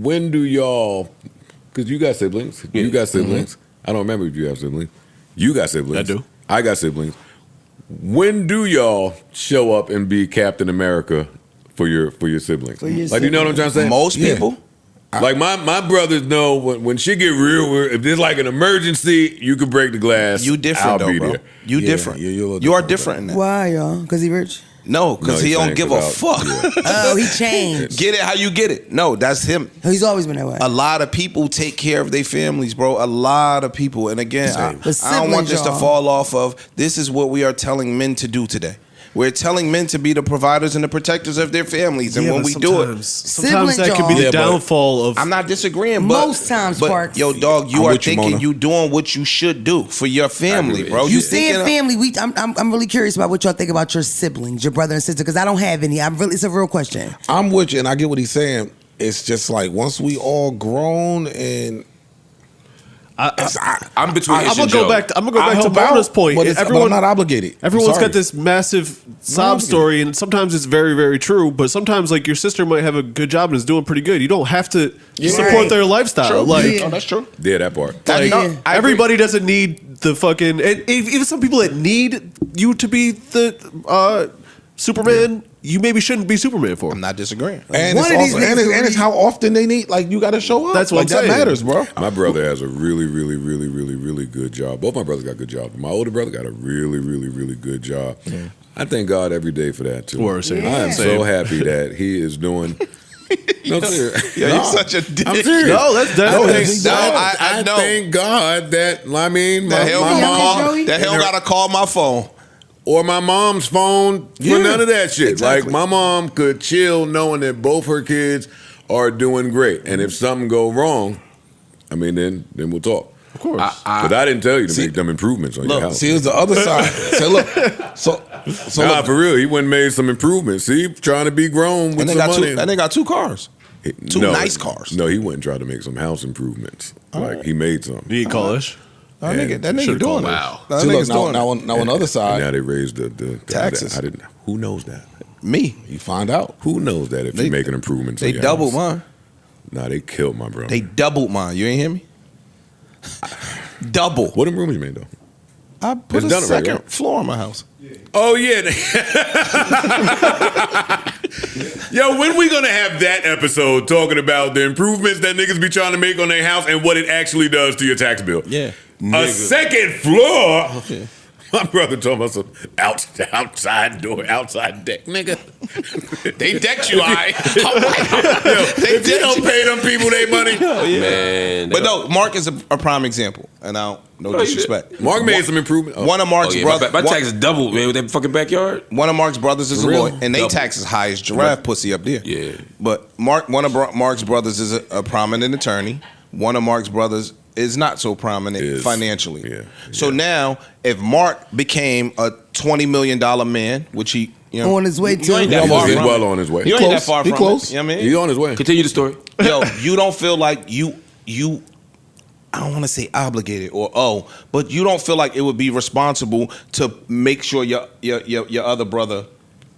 when do y'all? Because you got siblings. Yeah. You got siblings. I don't remember if you have siblings. You got siblings. I do. I got siblings. When do y'all show up and be Captain America for your siblings? Like, you know what I'm trying to say? Most people. Like my brothers know when shit get real, if there's like an emergency, you can break the glass. You different I'll though, be bro. there. You different. You are different in that. Why, y'all? Because he rich? No, because he don't give a fuck. Oh, he changed. Get it how you get it. No, that's him. He's always been that way. A lot of people take care of their families, bro. A lot of people. And again, I don't want this to fall off of this is what we are telling men to do today. We're telling men to be the providers and the protectors of their families. And when we do it, sometimes that can be the downfall of. I'm not disagreeing, but most times, Parks. Yo, dog, you are thinking you doing what you should do for your family, bro. You saying family? I'm really curious about what y'all think about your siblings, your brother and sister, because I don't have any. It's a real question. I'm with you, and I get what he's saying. It's just like once we all grown and. I'm between. I'm gonna go back. I'm gonna go back to Barna's point. But I'm not obligated. Everyone's got this massive sob story, and sometimes it's very, very true. But sometimes, like your sister might have a good job and is doing pretty good. You don't have to support their lifestyle. True. Like, oh, that's true. Yeah, that part. Everybody doesn't need the fucking. And even some people that need you to be the Superman. You maybe shouldn't be Superman for. I'm not disagreeing. And it's how often they need. Like you got to show up. That's what like, that matters, bro. My brother has a really, really, really, really, really good job. Both my brothers got good jobs. My older brother got a really, really, really good job. Yeah. I thank God every day for that too. I am so happy that he is doing. No, you're such a dick. I'm serious. No, that's I thank God that the hell gotta call my phone. Or my mom's phone for none of that shit. Exactly. Like my mom could chill knowing that both her kids are doing great. And if something go wrong, I mean, then we'll talk. Of course. But I didn't tell you to make them improvements on your house. See, it's the other side. So look, for real, he went and made some improvements. See, trying to be grown with some money. And they got 2 cars. Two nice cars. No, he went and tried to make some house improvements. Like he made some. You eat college? That nigga doing it. Wow. See, look, now on the other side. Now they raised the taxes. I didn't. Who knows that? Me. You find out. Who knows that if you're making improvements? They doubled mine. Nah, they killed my brother. They doubled mine. You ain't hear me? Double. What improvements you made though? I put a second floor on my house. Oh yeah. Yo, when we gonna have that episode talking about the improvements that niggas be trying to make on their house and what it actually does to your tax bill? Yeah. A second floor? Okay. My brother told me some outside door, outside deck, nigga. They decked you, if you don't pay them people their money. Oh, yeah. Man. But no, Mark is a prime example. And I don't, no disrespect. Mark made some improvement. One of Mark's brothers. My taxes doubled, man, with that fucking backyard. One of Mark's brothers is a lawyer, and they taxes high as giraffe pussy up there. Yeah. But one of Mark's brothers is a prominent attorney. One of Mark's brothers is not so prominent financially. Yeah. So now, if Mark became a $20 million man, which he, on his way to, he's well on his way. You ain't that far from close. it. You know what I mean? He's on his way. Continue the story. Yo, you don't feel like you I don't want to say obligated but you don't feel like it would be responsible to make sure your other brother.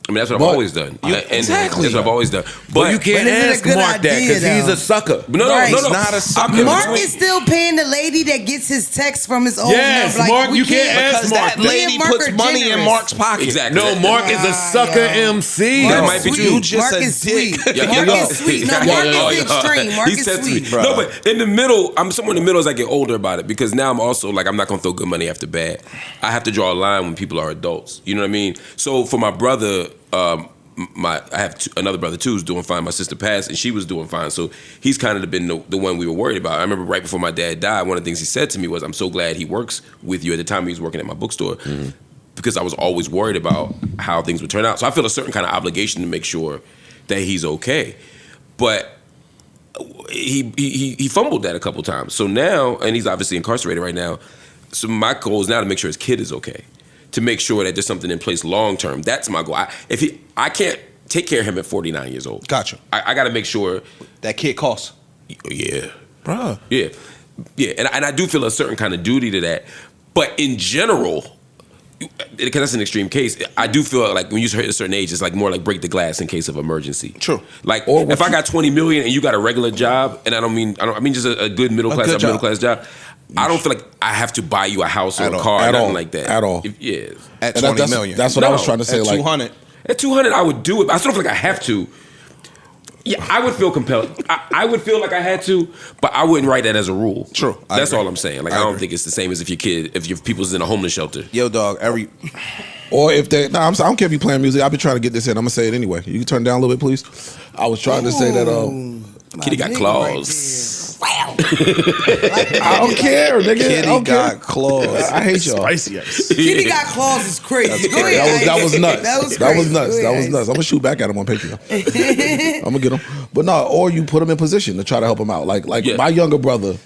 I mean, that's what I've always done. Exactly. That's what I've always done. But you can't ask Mark that because he's a sucker. No, he's not a sucker. Mark is still paying the lady that gets his text from his old Yes, number. Mark, you can't ask Mark. That lady puts money in Mark's pocket. Exactly. No, Mark is a sucker MC. That might be true. You just Mark a is dick. sweet. Mark is sweet. No, Mark is extreme. Mark is sweet. No, but in the middle, I'm somewhere in the middle as I get older about it because now I'm also like, I'm not going to throw good money after bad. I have to draw a line when people are adults. You know what I mean? So for my brother, I have another brother too who's doing fine. My sister passed and she was doing fine, so he's kind of been the one we were worried about. I remember right before my dad died, one of the things he said to me was, "I'm so glad he works with you." At the time, he was working at my bookstore because I was always worried about how things would turn out. So I feel a certain kind of obligation to make sure that he's okay. But he fumbled that a couple times. So now, and he's obviously incarcerated right now. So my goal is now to make sure his kid is okay. To make sure that there's something in place long term. That's my goal. I can't take care of him at 49 years old. Gotcha. I got to make sure that kid costs. Yeah, bruh. Yeah, and I do feel a certain kind of duty to that. But in general, because that's an extreme case. I do feel like when you hit a certain age, it's like more like break the glass in case of emergency. True. Like if I got 20 million and you got a regular job, and I mean just a good middle class job. I don't feel like I have to buy you a house or a car or nothing like that. At all. At 20 million. That's what I was trying to say. At like 200. At 200, I would do it. I still don't feel like I have to. Yeah, I would feel compelled. I would feel like I had to, but I wouldn't write that as a rule. True. That's all I'm saying. Like I don't think it's the same as if your people's in a homeless shelter. Yo, dog, or if they, I don't care if you playing music. I've been trying to get this in. I'm gonna say it anyway. You can turn it down a little bit, please. I was trying to say that. Kitty got claws. Wow. I don't care, nigga. Kitty got claws. I hate y'all. Spicy ice. Kitty got claws is crazy. Go ahead. That was nuts. That was That was crazy. nuts. Go That ahead. was nuts. I'm gonna shoot back at him on Patreon. I'm gonna get him. But no, or you put him in position to try to help him out. Like my younger brother,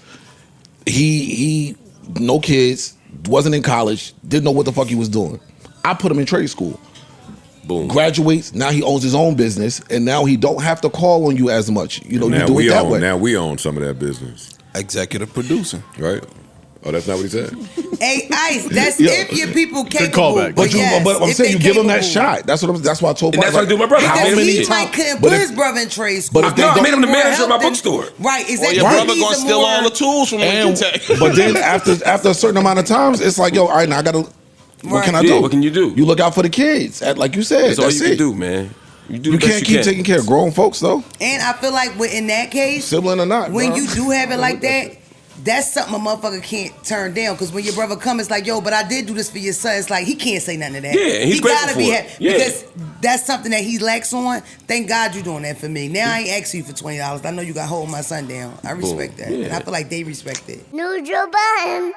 he no kids, wasn't in college, didn't know what the fuck he was doing. I put him in trade school. Boom. Graduates, now he owns his own business, and now he don't have to call on you as much. You know, you do it that way. Now we own some of that business. Executive producing. Right? Oh, that's not what he said? Hey, Ice, that's if your people capable. callback. But I'm saying you give him that shot. That's why I told. And that's what I do with my brother. How Because many he times? might couldn't But put if- his brother in trade school. But if they No, I don't- made him the More manager of my help than- bookstore. Right, Or exactly. your He brother needs gonna a steal more- all the tools from And, Kentucky. but then after a certain amount of times, it's like, yo, all right, now I gotta. What can I Yeah, do? what can you do? You look out for the kids, like you said. That's all you it. can do, man. You do You the best can't keep taking care of grown folks though, And I feel like in that case, sibling or not. when bro. you do have it like that, that's something a motherfucker can't turn down. Because when your brother comes, it's like, yo, but I did do this for your son. It's like he can't say nothing to that. Yeah, and he's he grateful gotta be for it. happy Yeah. because that's something that he lacks on. Thank God you doing that for me. Now I ain't asking you for $20. I know you got to hold my son down. I respect that, and I feel like they respect it. Neutral Budden.